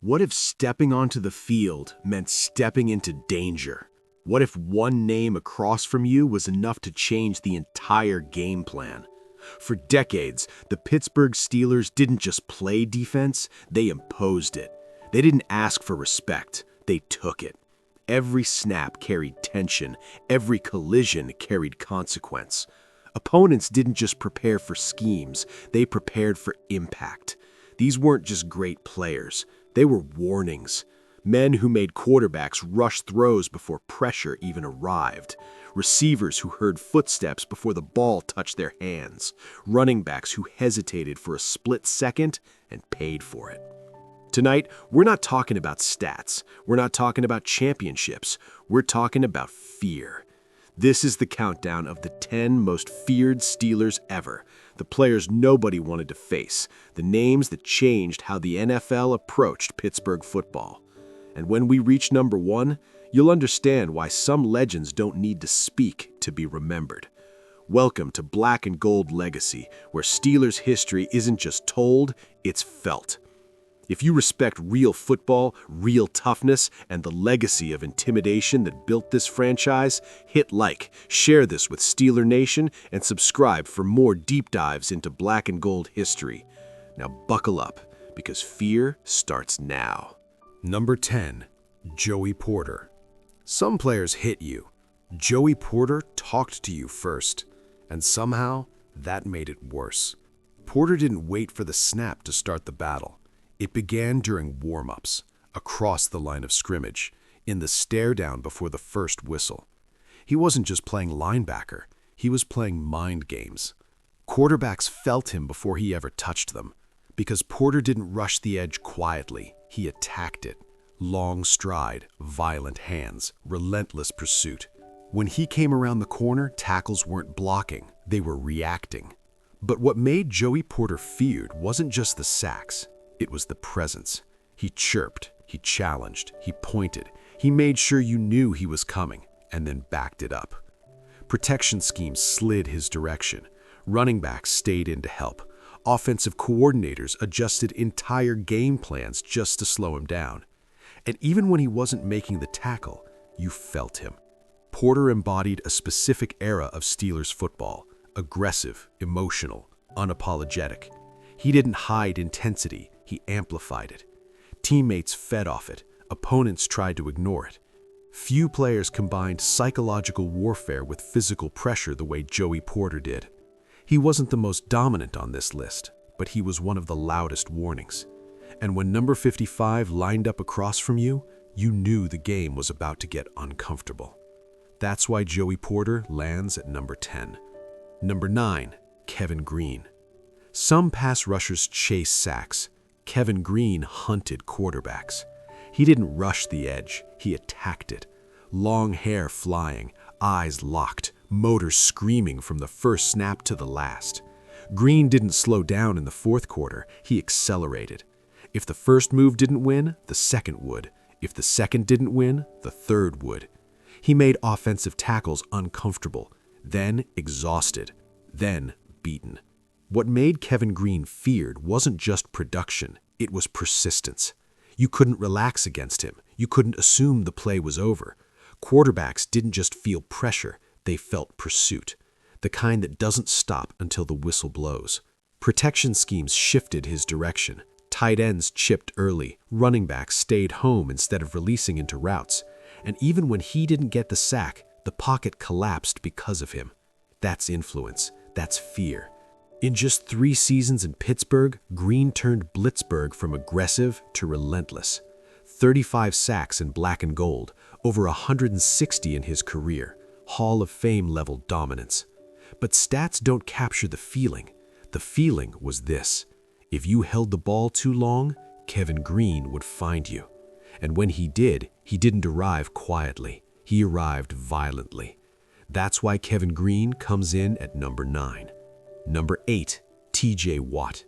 What if stepping onto the field meant stepping into danger? What if one name across from you was enough to change the entire game plan? For decades, the Pittsburgh Steelers didn't just play defense, they imposed it. They didn't ask for respect, they took it. Every snap carried tension, every collision carried consequence. Opponents didn't just prepare for schemes, they prepared for impact. These weren't just great players, they were warnings. Men who made quarterbacks rush throws before pressure even arrived. Receivers who heard footsteps before the ball touched their hands. Running backs who hesitated for a split second and paid for it. Tonight, we're not talking about stats. We're not talking about championships. We're talking about fear. This is the countdown of the 10 most feared Steelers ever. The players nobody wanted to face. The names that changed how the NFL approached Pittsburgh football. And when we reach number 1, you'll understand why some legends don't need to speak to be remembered. Welcome to Black and Gold Legacy, where Steelers history isn't just told, it's felt. If you respect real football, real toughness, and the legacy of intimidation that built this franchise, hit like, share this with Steeler Nation, and subscribe for more deep dives into Black and Gold history. Now buckle up, because fear starts now. Number 10, Joey Porter. Some players hit you. Joey Porter talked to you first, and somehow that made it worse. Porter didn't wait for the snap to start the battle. It began during warm-ups, across the line of scrimmage, in the stare down before the first whistle. He wasn't just playing linebacker, he was playing mind games. Quarterbacks felt him before he ever touched them, because Porter didn't rush the edge quietly. He attacked it. Long stride, violent hands, relentless pursuit. When he came around the corner, tackles weren't blocking, they were reacting. But what made Joey Porter feared wasn't just the sacks, it was the presence. He chirped, he challenged, he pointed. He made sure you knew he was coming, and then backed it up. Protection schemes slid his direction. Running backs stayed in to help. Offensive coordinators adjusted entire game plans just to slow him down. And even when he wasn't making the tackle, you felt him. Porter embodied a specific era of Steelers football: aggressive, emotional, unapologetic. He didn't hide intensity, he amplified it. Teammates fed off it, opponents tried to ignore it. Few players combined psychological warfare with physical pressure the way Joey Porter did. He wasn't the most dominant on this list, but he was one of the loudest warnings. And when number 55 lined up across from you, you knew the game was about to get uncomfortable. That's why Joey Porter lands at number 10. Number 9, Kevin Greene. Some pass rushers chase sacks. Kevin Greene hunted quarterbacks. He didn't rush the edge, he attacked it. Long hair flying, eyes locked, motors screaming from the first snap to the last. Greene didn't slow down in the fourth quarter, he accelerated. If the first move didn't win, the second would. If the second didn't win, the third would. He made offensive tackles uncomfortable, then exhausted, then beaten. What made Kevin Greene feared wasn't just production, it was persistence. You couldn't relax against him. You couldn't assume the play was over. Quarterbacks didn't just feel pressure, they felt pursuit, the kind that doesn't stop until the whistle blows. Protection schemes shifted his direction. Tight ends chipped early, running backs stayed home instead of releasing into routes. And even when he didn't get the sack, the pocket collapsed because of him. That's influence, that's fear. In just 3 seasons in Pittsburgh, Greene turned Blitzburgh from aggressive to relentless. 35 sacks in black and gold, over 160 in his career. Hall of Fame level dominance. But stats don't capture the feeling. The feeling was this: if you held the ball too long, Kevin Greene would find you. And when he did, he didn't arrive quietly. He arrived violently. That's why Kevin Greene comes in at number 9. Number 8, TJ Watt.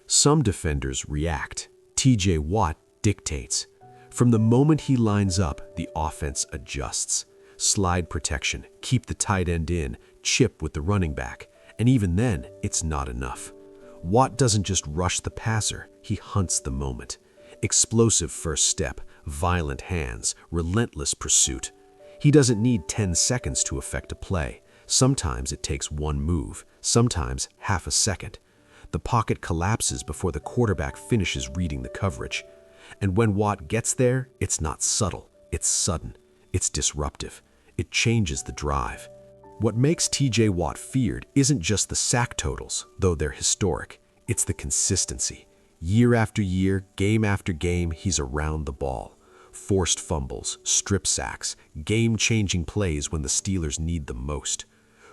Some defenders react. TJ Watt dictates. From the moment he lines up, the offense adjusts. Slide protection, keep the tight end in, chip with the running back. And even then, it's not enough. Watt doesn't just rush the passer, he hunts the moment. Explosive first step, violent hands, relentless pursuit. He doesn't need 10 seconds to effect a play. Sometimes it takes one move, sometimes half a second. The pocket collapses before the quarterback finishes reading the coverage. And when Watt gets there, it's not subtle, it's sudden, it's disruptive. It changes the drive. What makes TJ Watt feared isn't just the sack totals, though they're historic. It's the consistency. Year after year, game after game, he's around the ball. Forced fumbles, strip sacks, game-changing plays when the Steelers need them most.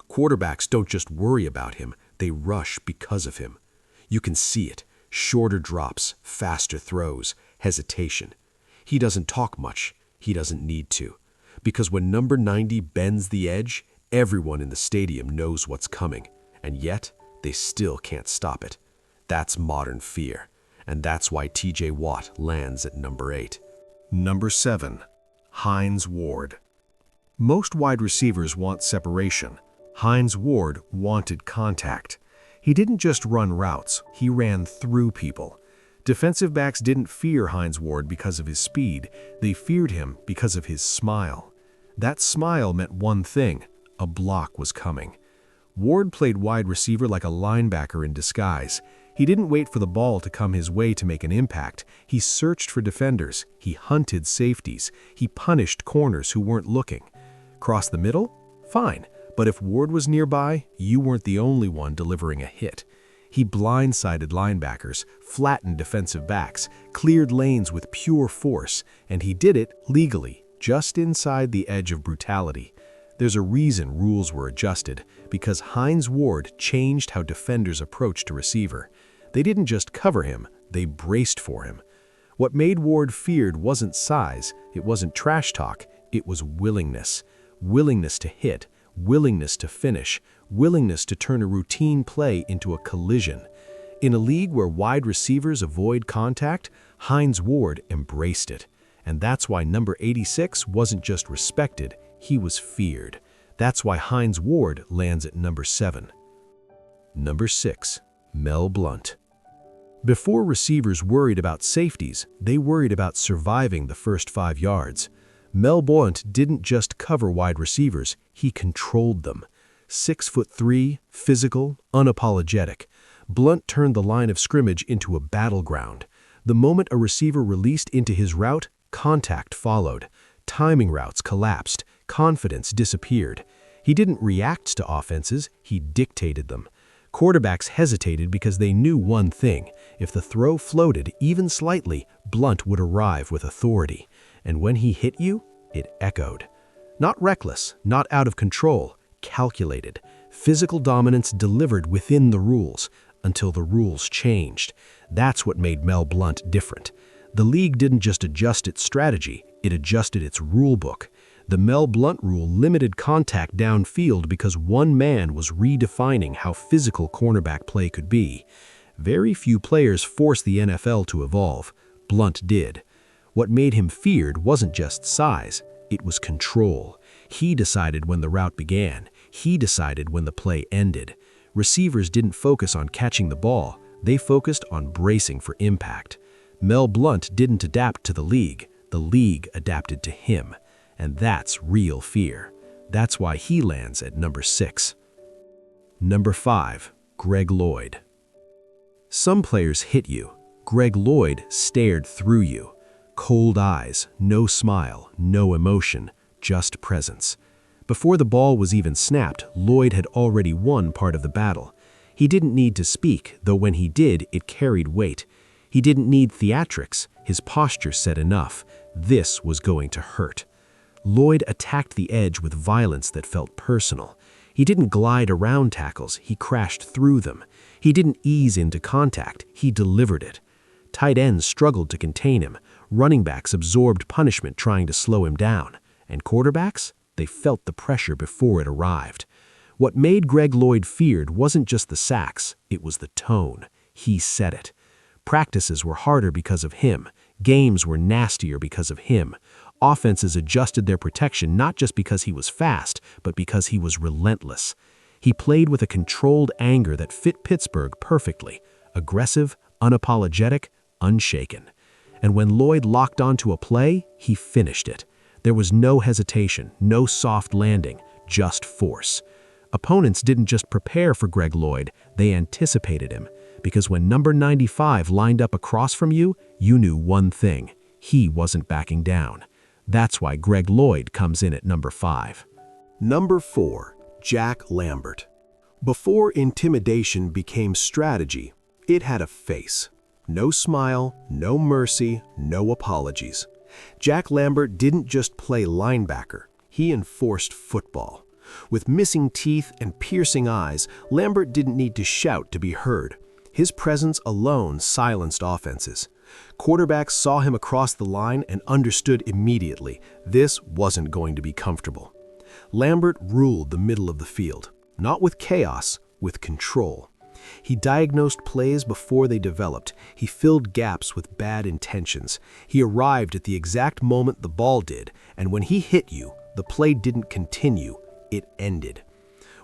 Quarterbacks don't just worry about him, they rush because of him. You can see it. Shorter drops, faster throws, hesitation. He doesn't talk much. He doesn't need to. Because when number 90 bends the edge, everyone in the stadium knows what's coming. And yet, they still can't stop it. That's modern fear. And that's why TJ Watt lands at number 8. Number 7. Hines Ward. Most wide receivers want separation. Hines Ward wanted contact. He didn't just run routes, he ran through people. Defensive backs didn't fear Hines Ward because of his speed, they feared him because of his smile. That smile meant one thing: a block was coming. Ward played wide receiver like a linebacker in disguise. He didn't wait for the ball to come his way to make an impact. He searched for defenders, he hunted safeties, he punished corners who weren't looking. Cross the middle? Fine. But if Ward was nearby, you weren't the only one delivering a hit. He blindsided linebackers, flattened defensive backs, cleared lanes with pure force, and he did it legally, just inside the edge of brutality. There's a reason rules were adjusted, because Hines Ward changed how defenders approached a receiver. They didn't just cover him, they braced for him. What made Ward feared wasn't size, it wasn't trash talk, it was willingness. Willingness to hit, willingness to finish, willingness to turn a routine play into a collision. In a league where wide receivers avoid contact, Hines Ward embraced it. And that's why number 86 wasn't just respected, he was feared. That's why Hines Ward lands at number 7. Number 6. Mel Blount. Before receivers worried about safeties, they worried about surviving the first 5 yards. Mel Blount didn't just cover wide receivers, he controlled them. 6'3", physical, unapologetic. Blount turned the line of scrimmage into a battleground. The moment a receiver released into his route, contact followed. Timing routes collapsed, confidence disappeared. He didn't react to offenses, he dictated them. Quarterbacks hesitated because they knew one thing: if the throw floated even slightly, Blount would arrive with authority. And when he hit you, it echoed. Not reckless, not out of control, calculated. Physical dominance delivered within the rules, until the rules changed. That's what made Mel Blount different. The league didn't just adjust its strategy, it adjusted its rule book. The Mel Blount rule limited contact downfield because one man was redefining how physical cornerback play could be. Very few players forced the NFL to evolve. Blount did. What made him feared wasn't just size, it was control. He decided when the route began. He decided when the play ended. Receivers didn't focus on catching the ball, they focused on bracing for impact. Mel Blount didn't adapt to the league adapted to him. And that's real fear. That's why he lands at number 6. Number 5. Greg Lloyd. Some players hit you. Greg Lloyd stared through you. Cold eyes, no smile, no emotion, just presence. Before the ball was even snapped, Lloyd had already won part of the battle. He didn't need to speak, though when he did, it carried weight. He didn't need theatrics. His posture said enough. This was going to hurt. Lloyd attacked the edge with violence that felt personal. He didn't glide around tackles, he crashed through them. He didn't ease into contact, he delivered it. Tight ends struggled to contain him. Running backs absorbed punishment trying to slow him down. And quarterbacks? They felt the pressure before it arrived. What made Greg Lloyd feared wasn't just the sacks, it was the tone. He said it. Practices were harder because of him. Games were nastier because of him. Offenses adjusted their protection not just because he was fast, but because he was relentless. He played with a controlled anger that fit Pittsburgh perfectly. Aggressive, unapologetic, unshaken. And when Lloyd locked onto a play, he finished it. There was no hesitation, no soft landing, just force. Opponents didn't just prepare for Greg Lloyd, they anticipated him. Because when number 95 lined up across from you, you knew one thing: he wasn't backing down. That's why Greg Lloyd comes in at number 5. Number 4, Jack Lambert. Before intimidation became strategy, it had a face. No smile, no mercy, no apologies. Jack Lambert didn't just play linebacker, he enforced football. With missing teeth and piercing eyes, Lambert didn't need to shout to be heard. His presence alone silenced offenses. Quarterbacks saw him across the line and understood immediately this wasn't going to be comfortable. Lambert ruled the middle of the field, not with chaos, with control. He diagnosed plays before they developed. He filled gaps with bad intentions. He arrived at the exact moment the ball did, and when he hit you, the play didn't continue, it ended.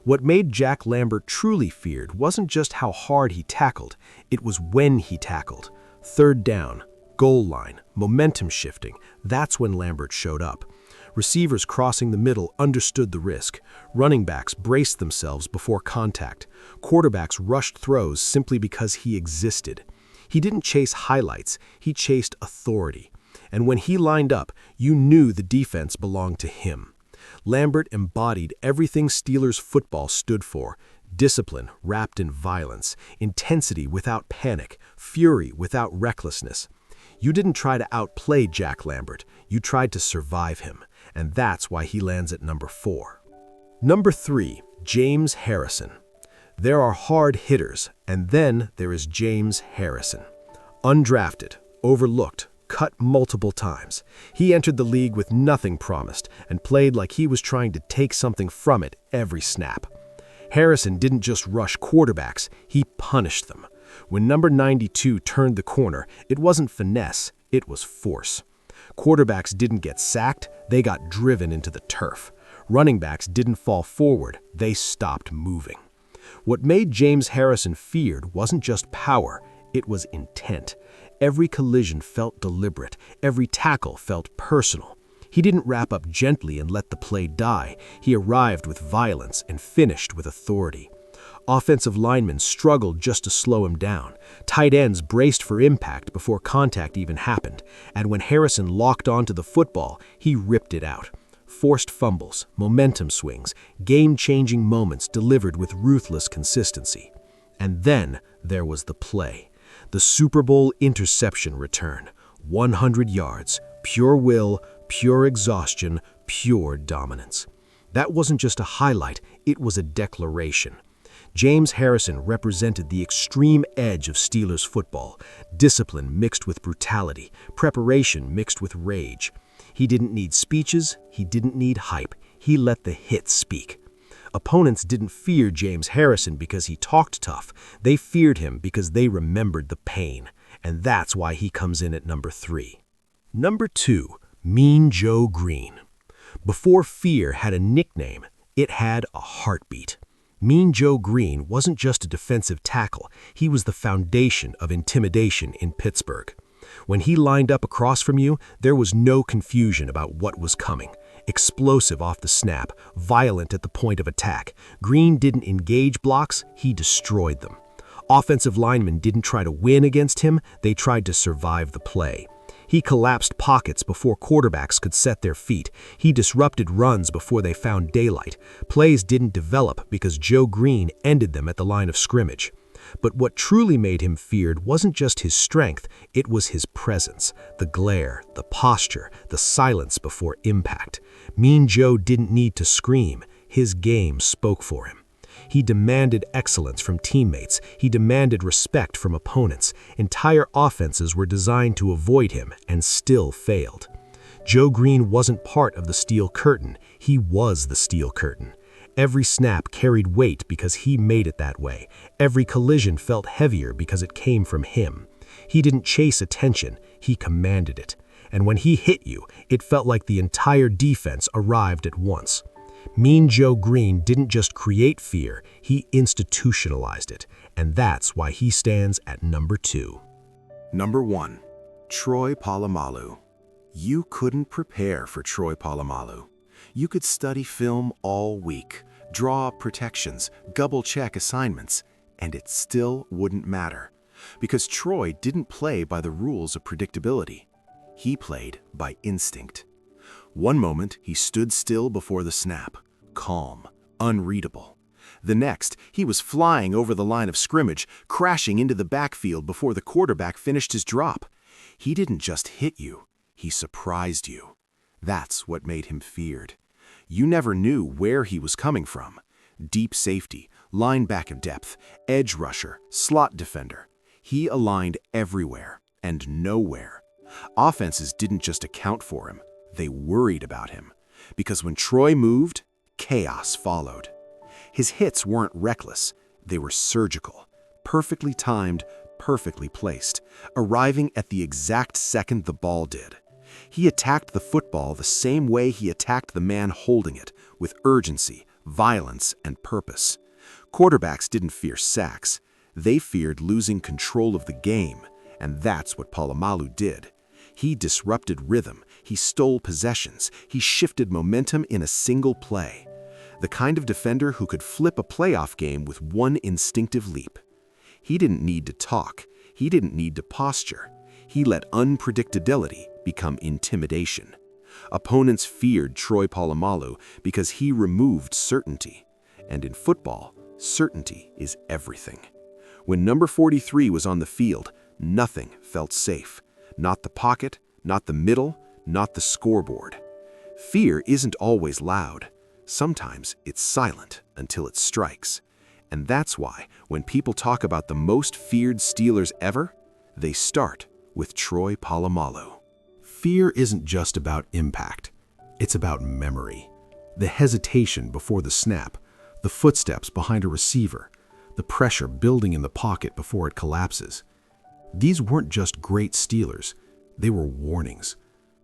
What made Jack Lambert truly feared wasn't just how hard he tackled, it was when he tackled. Third down, goal line, momentum shifting, that's when Lambert showed up. Receivers crossing the middle understood the risk. Running backs braced themselves before contact. Quarterbacks rushed throws simply because he existed. He didn't chase highlights, he chased authority. And when he lined up, you knew the defense belonged to him. Lambert embodied everything Steelers football stood for: discipline wrapped in violence, intensity without panic, fury without recklessness. You didn't try to outplay Jack Lambert, you tried to survive him, and that's why he lands at number 4. Number 3, James Harrison. There are hard hitters, and then there is James Harrison. Undrafted, overlooked, cut multiple times. He entered the league with nothing promised and played like he was trying to take something from it every snap. Harrison didn't just rush quarterbacks, he punished them. When number 92 turned the corner, it wasn't finesse, it was force. Quarterbacks didn't get sacked, they got driven into the turf. Running backs didn't fall forward, they stopped moving. What made James Harrison feared wasn't just power, it was intent. Every collision felt deliberate, every tackle felt personal. He didn't wrap up gently and let the play die. He arrived with violence and finished with authority. Offensive linemen struggled just to slow him down. Tight ends braced for impact before contact even happened. And when Harrison locked onto the football, he ripped it out. Forced fumbles, momentum swings, game-changing moments delivered with ruthless consistency. And then there was the play. The Super Bowl interception return. 100 yards, pure will, pure exhaustion, pure dominance. That wasn't just a highlight, it was a declaration. James Harrison represented the extreme edge of Steelers football, discipline mixed with brutality, preparation mixed with rage. He didn't need speeches, he didn't need hype, he let the hits speak. Opponents didn't fear James Harrison because he talked tough, they feared him because they remembered the pain, and that's why he comes in at number 3. Number 2, Mean Joe Green. Before fear had a nickname, it had a heartbeat. Mean Joe Green wasn't just a defensive tackle, he was the foundation of intimidation in Pittsburgh. When he lined up across from you, there was no confusion about what was coming. Explosive off the snap, violent at the point of attack. Green didn't engage blocks, he destroyed them. Offensive linemen didn't try to win against him, they tried to survive the play. He collapsed pockets before quarterbacks could set their feet. He disrupted runs before they found daylight. Plays didn't develop because Joe Green ended them at the line of scrimmage. But what truly made him feared wasn't just his strength, it was his presence, the glare, the posture, the silence before impact. Mean Joe didn't need to scream, his game spoke for him. He demanded excellence from teammates, he demanded respect from opponents. Entire offenses were designed to avoid him and still failed. Joe Green wasn't part of the steel curtain, he was the steel curtain. Every snap carried weight because he made it that way. Every collision felt heavier because it came from him. He didn't chase attention, he commanded it. And when he hit you, it felt like the entire defense arrived at once. Mean Joe Green didn't just create fear, he institutionalized it. And that's why he stands at number 2. Number 1, Troy Polamalu. You couldn't prepare for Troy Polamalu. You could study film all week, draw up protections, double-check assignments, and it still wouldn't matter. Because Troy didn't play by the rules of predictability. He played by instinct. One moment, he stood still before the snap, calm, unreadable. The next, he was flying over the line of scrimmage, crashing into the backfield before the quarterback finished his drop. He didn't just hit you, he surprised you. That's what made him feared. You never knew where he was coming from. Deep safety, linebacker depth, edge rusher, slot defender. He aligned everywhere and nowhere. Offenses didn't just account for him, they worried about him. Because when Troy moved, chaos followed. His hits weren't reckless, they were surgical, perfectly timed, perfectly placed, arriving at the exact second the ball did. He attacked the football the same way he attacked the man holding it, with urgency, violence, and purpose. Quarterbacks didn't fear sacks, they feared losing control of the game, and that's what Polamalu did. He disrupted rhythm, he stole possessions, he shifted momentum in a single play. The kind of defender who could flip a playoff game with one instinctive leap. He didn't need to talk, he didn't need to posture. He let unpredictability become intimidation. Opponents feared Troy Polamalu because he removed certainty. And in football, certainty is everything. When number 43 was on the field, nothing felt safe. Not the pocket, not the middle, not the scoreboard. Fear isn't always loud. Sometimes it's silent until it strikes. And that's why, when people talk about the most feared Steelers ever, they start with Troy Polamalu. Fear isn't just about impact. It's about memory. The hesitation before the snap, the footsteps behind a receiver, the pressure building in the pocket before it collapses. These weren't just great Steelers, they were warnings.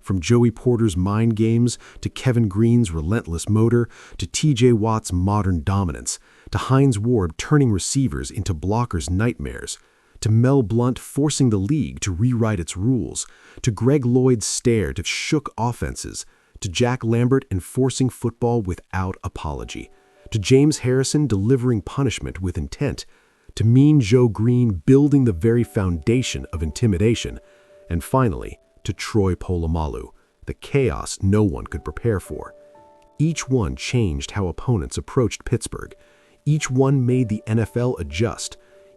From Joey Porter's mind games, to Kevin Green's relentless motor, to TJ Watt's modern dominance, to Hines Ward turning receivers into blockers' nightmares, to Mel Blount forcing the league to rewrite its rules, to Greg Lloyd's stare that shook offenses, to Jack Lambert enforcing football without apology, to James Harrison delivering punishment with intent, to Mean Joe Green building the very foundation of intimidation, and finally, to Troy Polamalu, the chaos no one could prepare for. Each one changed how opponents approached Pittsburgh. Each one made the NFL adjust.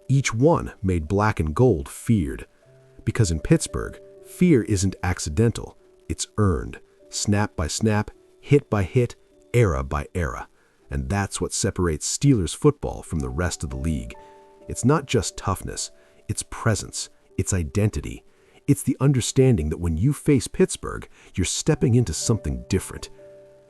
Each one made black and gold feared. Because in Pittsburgh, fear isn't accidental, it's earned, snap by snap, hit by hit, era by era. And that's what separates Steelers football from the rest of the league. It's not just toughness, it's presence, it's identity. It's the understanding that when you face Pittsburgh, you're stepping into something different.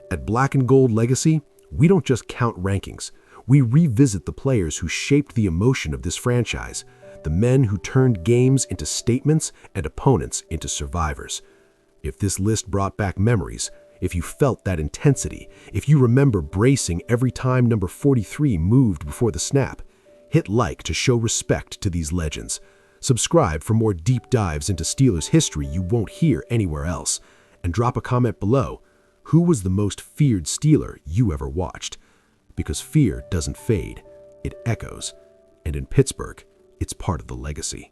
At Black and Gold Legacy, we don't just count rankings. We revisit the players who shaped the emotion of this franchise, the men who turned games into statements and opponents into survivors. If this list brought back memories, if you felt that intensity, if you remember bracing every time number 43 moved before the snap, hit like to show respect to these legends. Subscribe for more deep dives into Steelers history you won't hear anywhere else. And drop a comment below. Who was the most feared Steeler you ever watched? Because fear doesn't fade, it echoes. And in Pittsburgh, it's part of the legacy.